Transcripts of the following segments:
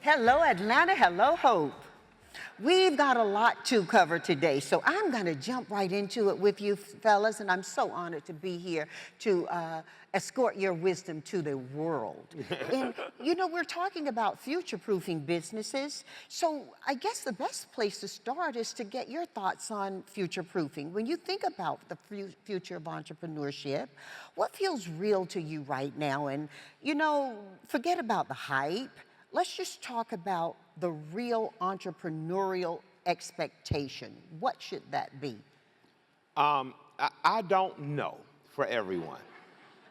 Hello, Atlanta. Hello, Hope. We've got a lot to cover today, so I'm going to jump right into it with you fellas, and I'm so honored to be here to escort your wisdom to the world. And, you know, we're talking about future-proofing businesses, so I guess the best place to start is to get your thoughts on future-proofing. When you think about the future of entrepreneurship, what feels real to you right now? And, you know, forget about the hype. Let's just talk about the real entrepreneurial expectation. What should that be? I don't know for everyone.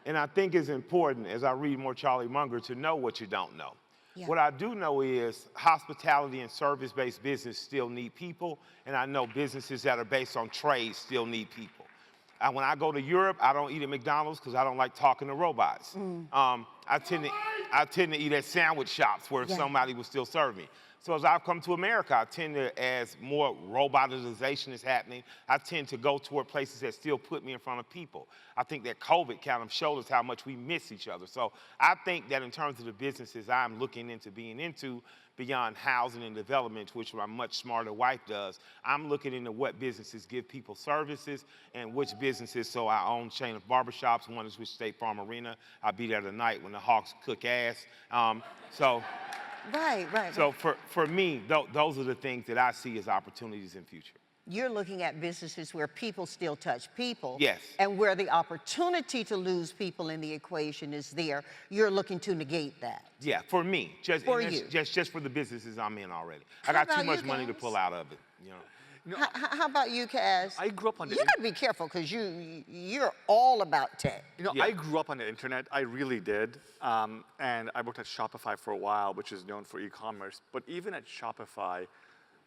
And I think it's important, as I read more Charlie Munger, to know what you don't know. Yeah. What I do know is hospitality and service-based business still need people, and I know businesses that are based on trades still need people. When I go to Europe, I don't eat at McDonald's because I don't like talking to robots. I tend to eat at sandwich shops where somebody will still serve me. So as I've come to America, I tend to, as more robotization is happening, I tend to go toward places that still put me in front of people. I think that COVID kind of showed us how much we miss each other. So I think that in terms of the businesses I'm looking into being into, beyond housing and development, which my much smarter wife does, I'm looking into what businesses give people services and which businesses. So I own a chain of barbershops. One is with State Farm Arena. I'll be there tonight when the Hawks cook ass. Right. So for me, those are the things that I see as opportunities in future. You're looking at businesses where people still touch people. Yes. And where the opportunity to lose people in the equation is there, you're looking to negate that. Yeah, for me, just for the businesses I'm in already. I got too much money to pull out of it, you know. How about you, Kaz? I grew up on the You gotta be careful because you're all about tech. You know, I grew up on the internet. I really did. And I worked at Shopify for a while, which is known for e-commerce. But even at Shopify,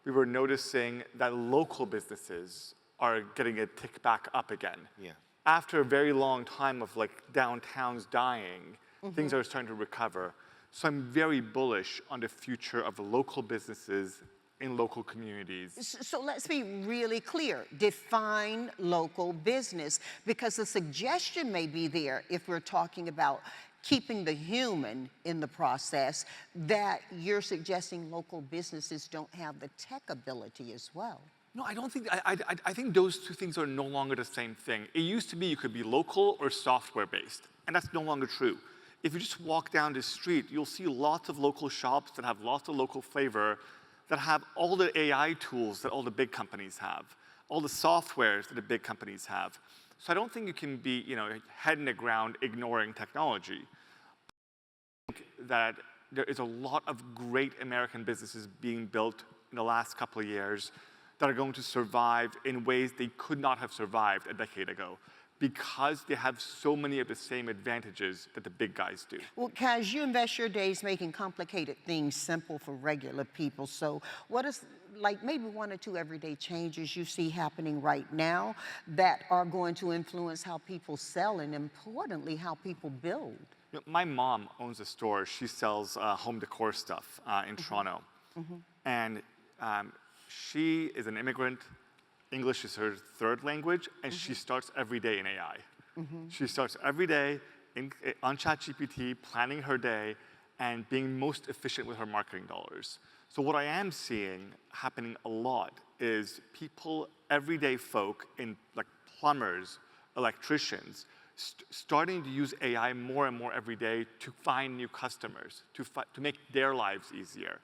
we were noticing that local businesses are getting a tick back up again. Yeah. After a very long time of like downtowns dying, things are starting to recover. So I'm very bullish on the future of local businesses in local communities. So let's be really clear. Define local business, because the suggestion may be there if we're talking about keeping the human in the process, that you're suggesting local businesses don't have the tech ability as well. No, I don't think, I think those two things are no longer the same thing. It used to be you could be local or software-based, and that's no longer true. If you just walk down the street, you'll see lots of local shops that have lots of local flavor, that have all the AI tools that all the big companies have, all the softwares that the big companies have. So I don't think you can be, you know, head in the ground ignoring technology. I think that there is a lot of great American businesses being built in the last couple of years that are going to survive in ways they could not have survived a decade ago, because they have so many of the same advantages that the big guys do. Well, Kaz, you invest your days making complicated things simple for regular people. So what is, like, maybe one or two everyday changes you see happening right now that are going to influence how people sell and, importantly, how people build? You know, my mom owns a store. She sells home decor stuff in Toronto. And she is an immigrant. English is her third language, and she starts every day in AI. She starts every day on ChatGPT, planning her day, and being most efficient with her marketing dollars. So what I am seeing happening a lot is people, everyday folk, in like plumbers, electricians, starting to use AI more and more every day to find new customers, to make their lives easier.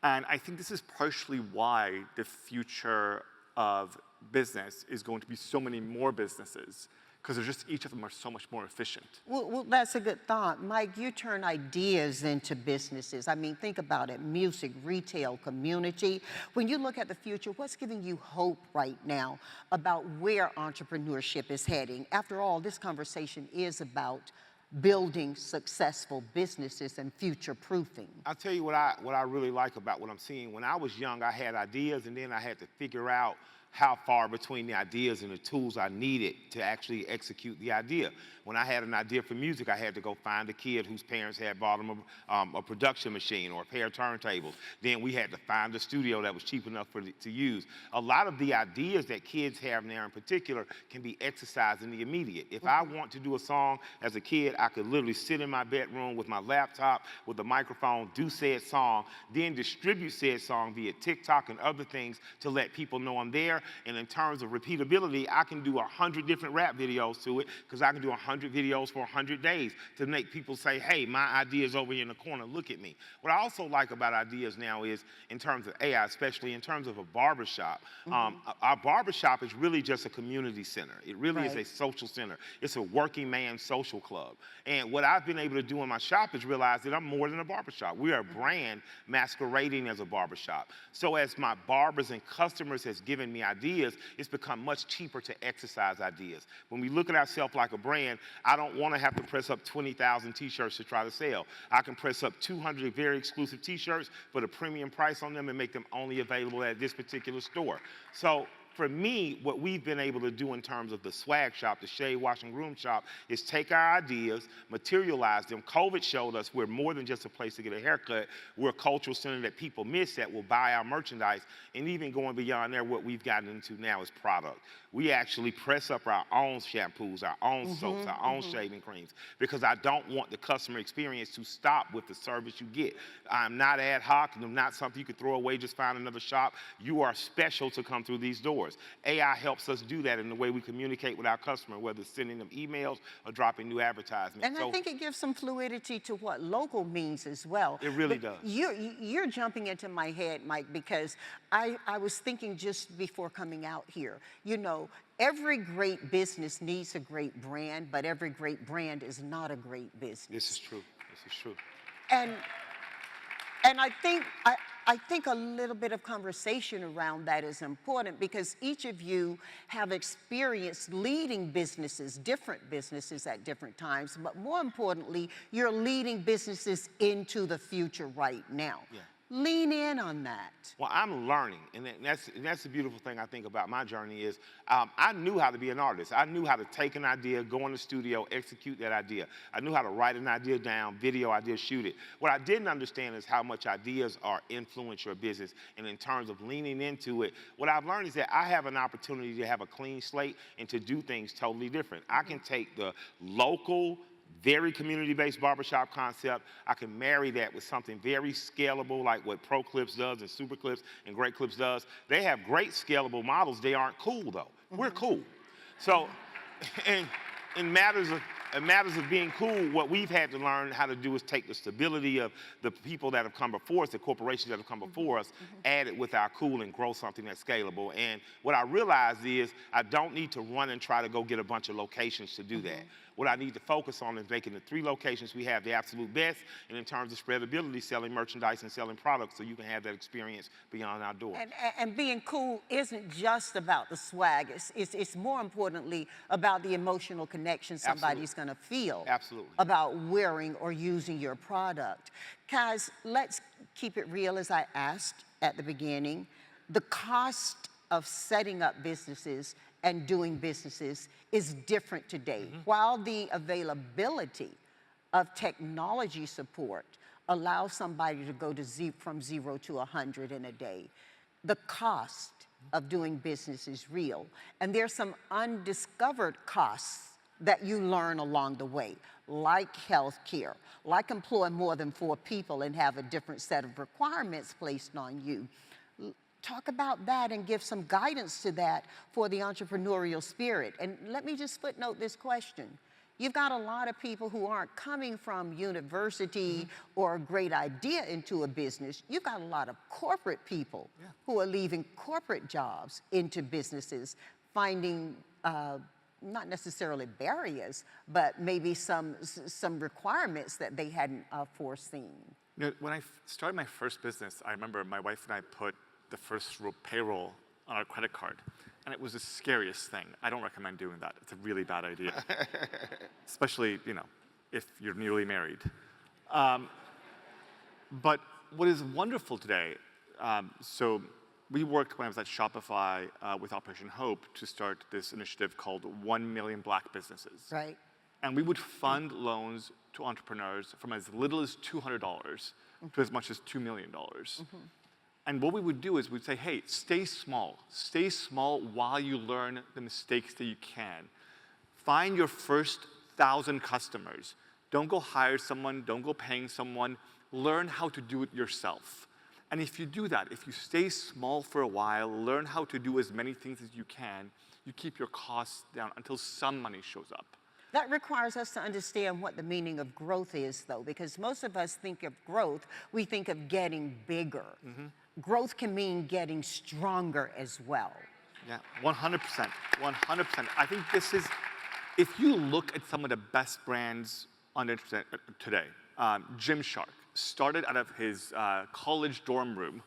And I think this is partially why the future of business is going to be so many more businesses, because each of them are so much more efficient. Well, that's a good thought. Mike, you turn ideas into businesses. I mean, think about it, music, retail, community. When you look at the future, what's giving you hope right now about where entrepreneurship is heading? After all, this conversation is about building successful businesses and future-proofing. I'll tell you what I really like about what I'm seeing. When I was young, I had ideas, and then I had to figure out how far between the ideas and the tools I needed to actually execute the idea. When I had an idea for music, I had to go find a kid whose parents had bought him a production machine or a pair of turntables. Then we had to find a studio that was cheap enough to use. A lot of the ideas that kids have now in particular can be exercised in the immediate. If I want to do a song as a kid, I could literally sit in my bedroom with my laptop, with a microphone, do said song, then distribute said song via TikTok and other things to let people know I'm there. And in terms of repeatability, I can do 100 different rap videos to it, because I can do 100 videos for 100 days to make people say, hey, my idea is over here in the corner, look at me. What I also like about ideas now is, in terms of AI, especially in terms of a barbershop, our barbershop is really just a community center. It really is a social center. It's a working man social club. And what I've been able to do in my shop is realize that I'm more than a barbershop. We are a brand masquerading as a barbershop. So as my barbers and customers has given me ideas, it's become much cheaper to exercise ideas. When we look at ourselves like a brand, I don't want to have to press up 20,000 t-shirts to try to sell. I can press up 200 very exclusive t-shirts, put a premium price on them, and make them only available at this particular store. So for me, what we've been able to do in terms of the swag shop, the shave, wash, and groom shop, is take our ideas, materialize them. COVID showed us we're more than just a place to get a haircut. We're a cultural center that people miss that will buy our merchandise. And even going beyond there, what we've gotten into now is product. We actually press up our own shampoos, our own soaps, our own shaving creams, because I don't want the customer experience to stop with the service you get. I'm not ad hoc, and I'm not something you could throw away, just find another shop. You are special to come through these doors. AI helps us do that in the way we communicate with our customer, whether it's sending them emails or dropping new advertisements. And I think it gives some fluidity to what local means as well. It really does. You're jumping into my head, Mike, because I was thinking just before coming out here, you know, every great business needs a great brand, but every great brand is not a great business. This is true. This is true. And I think a little bit of conversation around that is important, because each of you have experienced leading businesses, different businesses at different times, but more importantly, you're leading businesses into the future right now. Yeah. Lean in on that. Well, I'm learning, and that's the beautiful thing I think about my journey is I knew how to be an artist. I knew how to take an idea, go in the studio, execute that idea. I knew how to write an idea down, video idea, shoot it. What I didn't understand is how much ideas are influence your business, and in terms of leaning into it, what I've learned is that I have an opportunity to have a clean slate and to do things totally different. I can take the local, very community-based barbershop concept. I can marry that with something very scalable, like what Pro Clips does and Super Clips and Great Clips does. They have great scalable models. They aren't cool, though. We're cool. So in matters of being cool, what we've had to learn how to do is take the stability of the people that have come before us, the corporations that have come before us, add it with our cool and grow something that's scalable. And what I realized is I don't need to run and try to go get a bunch of locations to do that. What I need to focus on is making the 3 locations we have the absolute best, and in terms of spreadability, selling merchandise and selling products so you can have that experience beyond our door. And being cool isn't just about the swag. It's more importantly about the emotional connection somebody's going to feel about wearing or using your product. Kaz, let's keep it real, as I asked at the beginning. The cost of setting up businesses and doing businesses is different today. While the availability of technology support allows somebody to go from 0 to 100 in a day, the cost of doing business is real. And there's some undiscovered costs that you learn along the way, like healthcare, like employing more than 4 people and have a different set of requirements placed on you. Talk about that and give some guidance to that for the entrepreneurial spirit. And let me just footnote this question. You've got a lot of people who aren't coming from university or a great idea into a business. You've got a lot of corporate people who are leaving corporate jobs into businesses, finding not necessarily barriers, but maybe some requirements that they hadn't foreseen. You know, when I started my first business, I remember my wife and I put the first payroll on our credit card. And it was the scariest thing. I don't recommend doing that. It's a really bad idea. Especially, you know, if you're newly married. But what is wonderful today, so we worked when I was at Shopify with Operation Hope to start this initiative called 1 Million Black Businesses. Right. And we would fund loans to entrepreneurs from as little as $200 to as much as $2 million. And what we would do is we'd say, hey, stay small. Stay small while you learn the mistakes that you can. Find your first 1,000 customers. Don't go hire someone. Don't go paying someone. Learn how to do it yourself. And if you do that, if you stay small for a while, learn how to do as many things as you can, you keep your costs down until some money shows up. That requires us to understand what the meaning of growth is, though, because most of us think of growth, we think of getting bigger. Growth can mean getting stronger as well. Yeah, 100%, 100%. I think this is, if you look at some of the best brands on the internet today, Gymshark started out of his college dorm room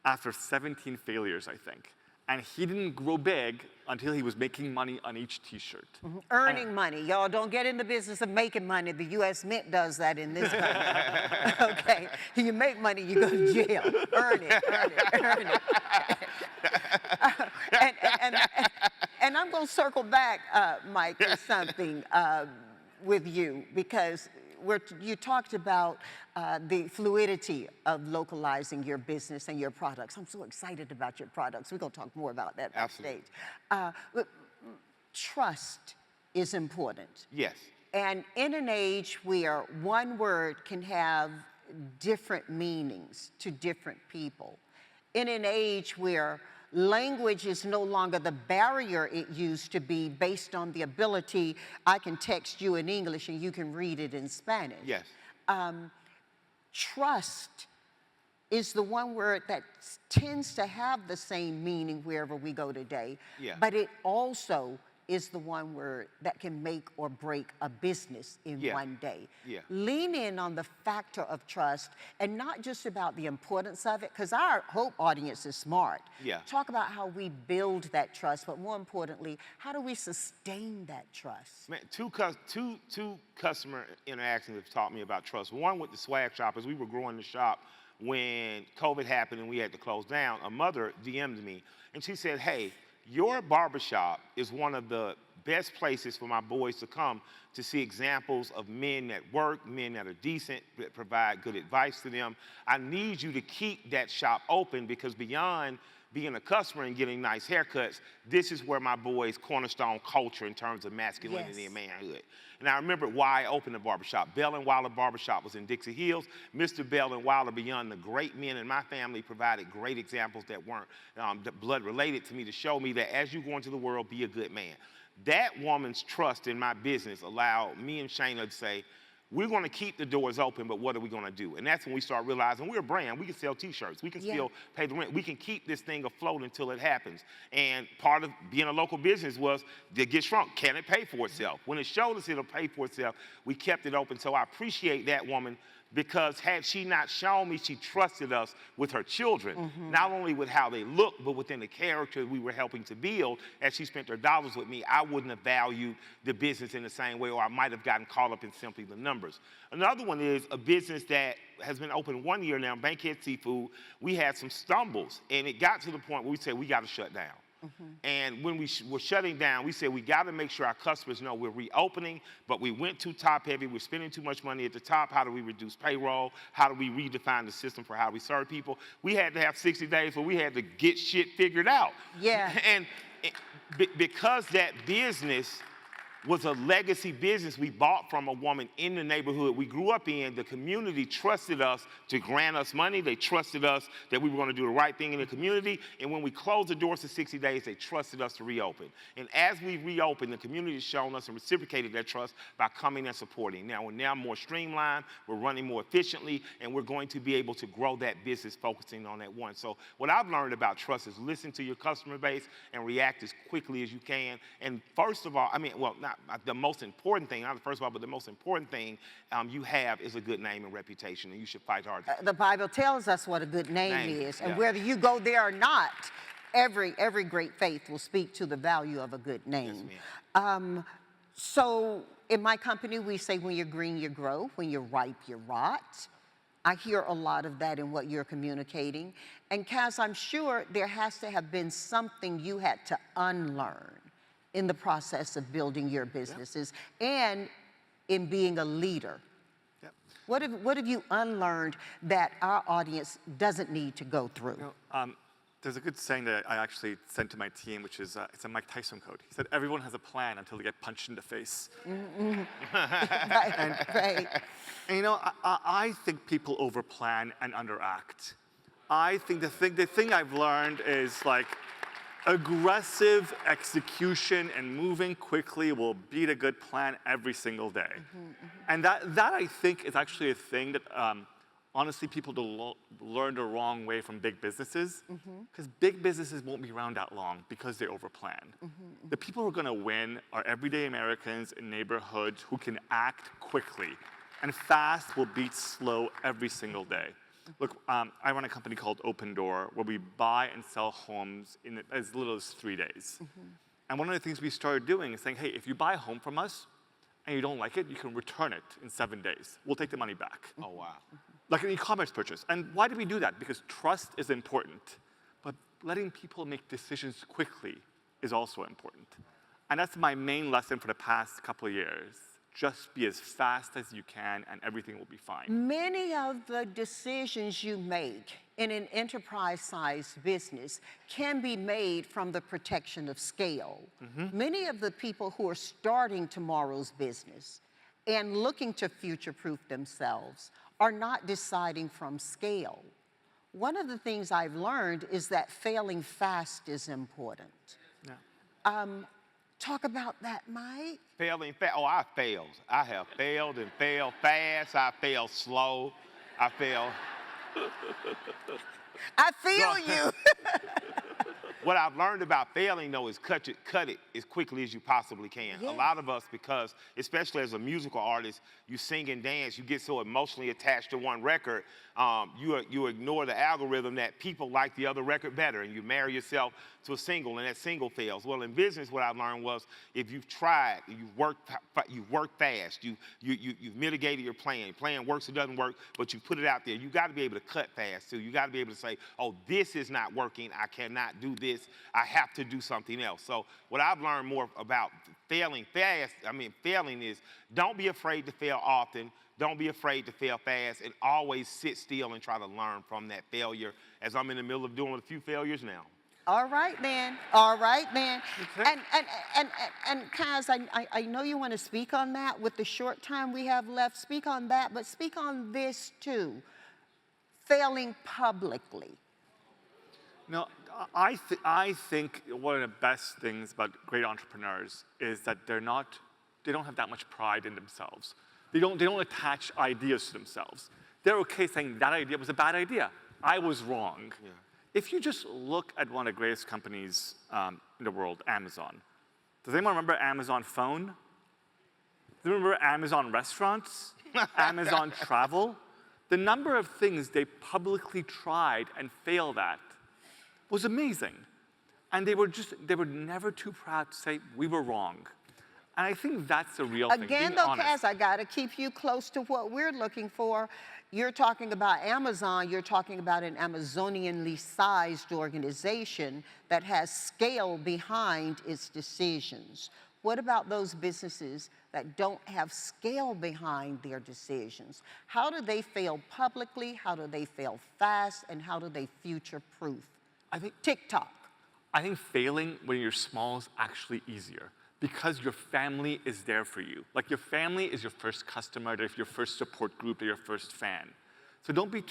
after 17 failures, I think. And he didn't grow big until he was making money on each T-shirt. Earning money. Y'all don't get in the business of making money. The U.S. Mint does that in this country. Okay? You make money, you go to jail. Earn it, earn it, earn it. And I'm going to circle back, Mike, to something with you, because you talked about the fluidity of localizing your business and your products. I'm so excited about your products. We're going to talk more about that backstage. But trust is important. Yes. And in an age where one word can have different meanings to different people, in an age where language is no longer the barrier it used to be based on the ability, I can text you in English and you can read it in Spanish. Yes. Trust is the one word that tends to have the same meaning wherever we go today. Yeah. But it also is the one word that can make or break a business in one day. Yeah. Lean in on the factor of trust, and not just about the importance of it, because our Hope audience is smart. Yeah. Talk about how we build that trust, but more importantly, how do we sustain that trust? Man, two customer interactions have taught me about trust. One with the swag shop, as we were growing the shop when COVID happened and we had to close down, a mother DM'd me and she said, hey, your barbershop is one of the best places for my boys to come to see examples of men that work, men that are decent, that provide good advice to them. I need you to keep that shop open because beyond being a customer and getting nice haircuts, this is where my boys cornerstone culture in terms of masculinity and manhood. And I remember why I opened the barbershop. Bell and Wilder Barbershop was in Dixie Hills. Mr. Bell and Wilder, beyond the great men in my family, provided great examples that weren't blood related to me to show me that as you go into the world, be a good man. That woman's trust in my business allowed me and Shayna to say, we're going to keep the doors open, but what are we going to do? And that's when we start realizing we're a brand. We can sell T-shirts. We can still pay the rent. We can keep this thing afloat until it happens. And part of being a local business was to get shrunk. Can it pay for itself? When it showed us it'll pay for itself, we kept it open. So I appreciate that woman because had she not shown me she trusted us with her children, not only with how they look, but within the character we were helping to build, as she spent her dollars with me, I wouldn't have valued the business in the same way, or I might have gotten caught up in simply the numbers. Another one is a business that has been open 1 year now, Bankhead Seafood. We had some stumbles, and it got to the point where we said we got to shut down. And when we were shutting down, we said we got to make sure our customers know we're reopening, but we went too top heavy. We're spending too much money at the top. How do we reduce payroll? How do we redefine the system for how we serve people? We had to have 60 days where we had to get shit figured out. Yeah. And because that business was a legacy business we bought from a woman in the neighborhood we grew up in. The community trusted us to grant us money. They trusted us that we were going to do the right thing in the community. And when we closed the doors for 60 days, they trusted us to reopen. And as we reopened, the community has shown us and reciprocated that trust by coming and supporting. Now, we're now more streamlined, we're running more efficiently, and we're going to be able to grow that business focusing on that one. So what I've learned about trust is listen to your customer base and react as quickly as you can. And first of all, not the most important thing, not the first of all, but the most important thing you have is a good name and reputation, and you should fight hard. The Bible tells us what a good name is, and whether you go there or not, every great faith will speak to the value of a good name. Yes, so in my company, we say when you're green, you grow. When you're ripe, you rot. I hear a lot of that in what you're communicating. And Kaz, I'm sure there has to have been something you had to unlearn in the process of building your businesses and in being a leader. Yep. What have you unlearned that our audience doesn't need to go through? There's a good saying that I actually sent to my team, which is, it's a Mike Tyson quote. He said, everyone has a plan until they get punched in the face. Right. And you know, I think people overplan and underact. I think the thing I've learned is like, aggressive execution and moving quickly will beat a good plan every single day. And that I think is actually a thing that honestly people learn the wrong way from big businesses, because big businesses won't be around that long because they overplan. The people who are gonna win are everyday Americans in neighborhoods who can act quickly, and fast will beat slow every single day. Look, I run a company called Opendoor, where we buy and sell homes in as little as 3 days. And one of the things we started doing is saying, hey, if you buy a home from us and you don't like it, you can return it in 7 days. We'll take the money back. Oh, wow. Like an e-commerce purchase. And why do we do that? Because trust is important, but letting people make decisions quickly is also important. And that's my main lesson for the past couple of years. Just be as fast as you can and everything will be fine. Many of the decisions you make in an enterprise-sized business can be made from the protection of scale. Many of the people who are starting tomorrow's business and looking to future-proof themselves are not deciding from scale. One of the things I've learned is that failing fast is important. Yeah. Talk about that, Mike. Failing fast. Oh, I failed. I have failed and failed fast. I failed slow. I failed. I feel you. What I've learned about failing, though, is cut it as quickly as you possibly can. Yes. A lot of us, because especially as a musical artist, you sing and dance, you get so emotionally attached to one record, you ignore the algorithm that people like the other record better, and you marry yourself to a single, and that single fails. Well, in business, what I've learned was if you've tried, you've worked fast, you've mitigated your plan. Plan works or doesn't work, but you put it out there. You got to be able to cut fast too. You got to be able to say, oh, this is not working. I cannot do this. I have to do something else. So what I've learned more about failing is don't be afraid to fail often. Don't be afraid to fail fast, and always sit still and try to learn from that failure, as I'm in the middle of doing a few failures now. All right, then. All right, then. Okay. And Kaz, I know you want to speak on that with the short time we have left. Speak on that, but speak on this too. Failing publicly. No, I think one of the best things about great entrepreneurs is that they don't have that much pride in themselves. They don't attach ideas to themselves. They're okay saying that idea was a bad idea. I was wrong. Yeah. If you just look at one of the greatest companies in the world, Amazon. Does anyone remember Amazon Phone? Do you remember Amazon Restaurants? Amazon Travel? The number of things they publicly tried and failed at was amazing. And they were never too proud to say, we were wrong. And I think that's the real thing. Again, though, Kaz, I got to keep you close to what we're looking for. You're talking about Amazon. You're talking about an Amazonianly sized organization that has scale behind its decisions. What about those businesses that don't have scale behind their decisions? How do they fail publicly? How do they fail fast? And how do they future-proof? I think TikTok. I think failing when you're small is actually easier, because your family is there for you. Like, your family is your first customer, they're your first support group, they're your first fan. So don't be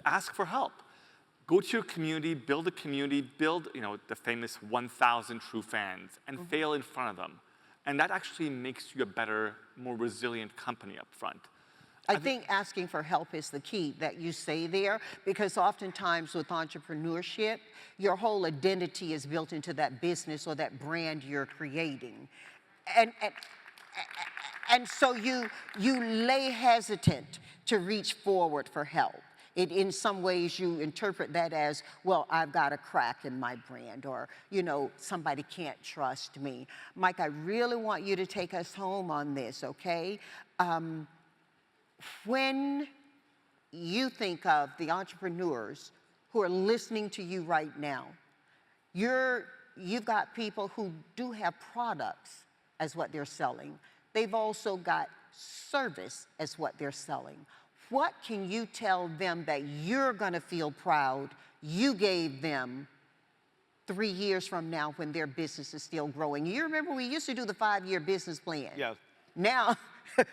ask for help. Go to your community, build a community, build, the famous 1,000 true fans, and fail in front of them. And that actually makes you a better, more resilient company up front. I think asking for help is the key that you say there, because oftentimes with entrepreneurship, your whole identity is built into that business or that brand you're creating. And so you lay hesitant to reach forward for help. In some ways, you interpret that as, well, I've got a crack in my brand, or, somebody can't trust me. Mike, I really want you to take us home on this, okay? When you think of the entrepreneurs who are listening to you right now, you've got people who do have products as what they're selling. They've also got service as what they're selling. What can you tell them that you're going to feel proud you gave them 3 years from now when their business is still growing? You remember we used to do the 5-year business plan. Yes. Now,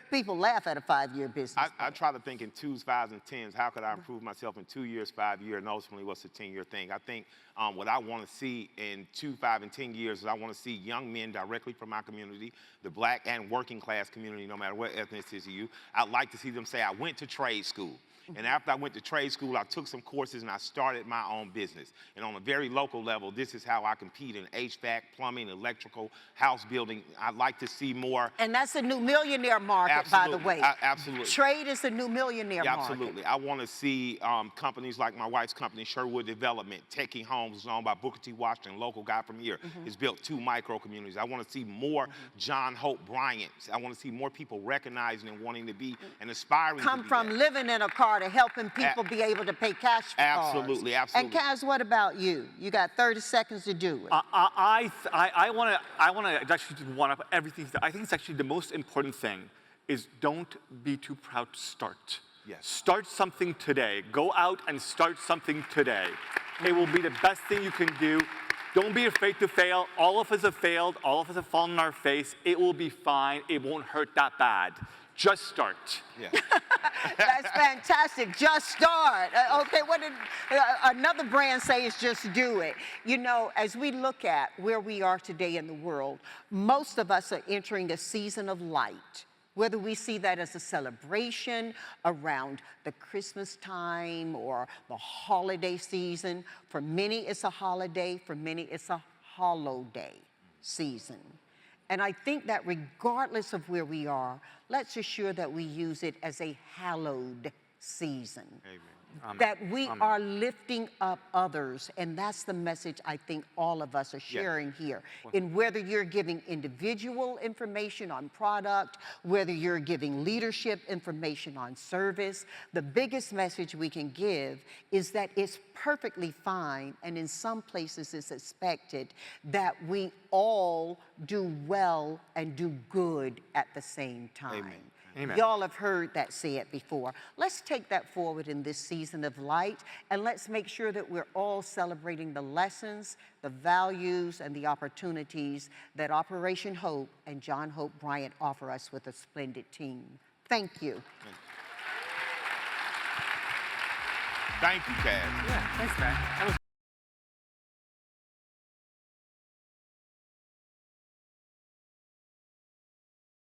people laugh at a 5-year business plan. I try to think in 2s, 5s, and 10s. How could I improve myself in 2 years, 5 years, and ultimately what's the 10-year thing? I think what I want to see in 2, 5, and 10 years is I want to see young men directly from my community, the black and working class community, no matter what ethnicity you. I'd like to see them say, I went to trade school. And after I went to trade school, I took some courses and I started my own business. And on a very local level, this is how I compete in HVAC, plumbing, electrical, house building. I'd like to see more. And that's a new millionaire market, by the way. Absolutely. Trade is a new millionaire market. Absolutely. I want to see companies like my wife's company, Sherwood Development, Taking Homes, is owned by Booker T. Washington, local guy from here. Has built 2 micro communities. I want to see more John Hope Bryants. I want to see more people recognizing and wanting to be and aspiring Come to be from that. living in a car to helping people be able to pay cash for cars. Absolutely. And Kaz, what about you? You got 30 seconds to do it. I want to actually just one up everything. I think it's actually the most important thing is don't be too proud to start. Yes. Start something today. Go out and start something today. It will be the best thing you can do. Don't be afraid to fail. All of us have failed. All of us have fallen on our face. It will be fine. It won't hurt that bad. Just start. Yeah. That's fantastic. Just start. Okay, what did another brand say is just do it. You know, as we look at where we are today in the world, most of us are entering a season of light. Whether we see that as a celebration around the Christmas time or the holiday season. For many, it's a holiday. For many, it's a holiday season. And I think that regardless of where we are, let's assure that we use it as a hallowed season. Amen. That we are lifting up others. And that's the message I think all of us are sharing here. In whether you're giving individual information on product, whether you're giving leadership information on service, the biggest message we can give is that it's perfectly fine, and in some places it's expected, that we all do well and do good at the same time. Amen. Amen. Y'all have heard that said before. Let's take that forward in this season of light, and let's make sure that we're all celebrating the lessons, the values, and the opportunities that Operation Hope and John Hope Bryant offer us with a splendid team. Thank you. Thank you, Kaz. Yeah, thanks, man.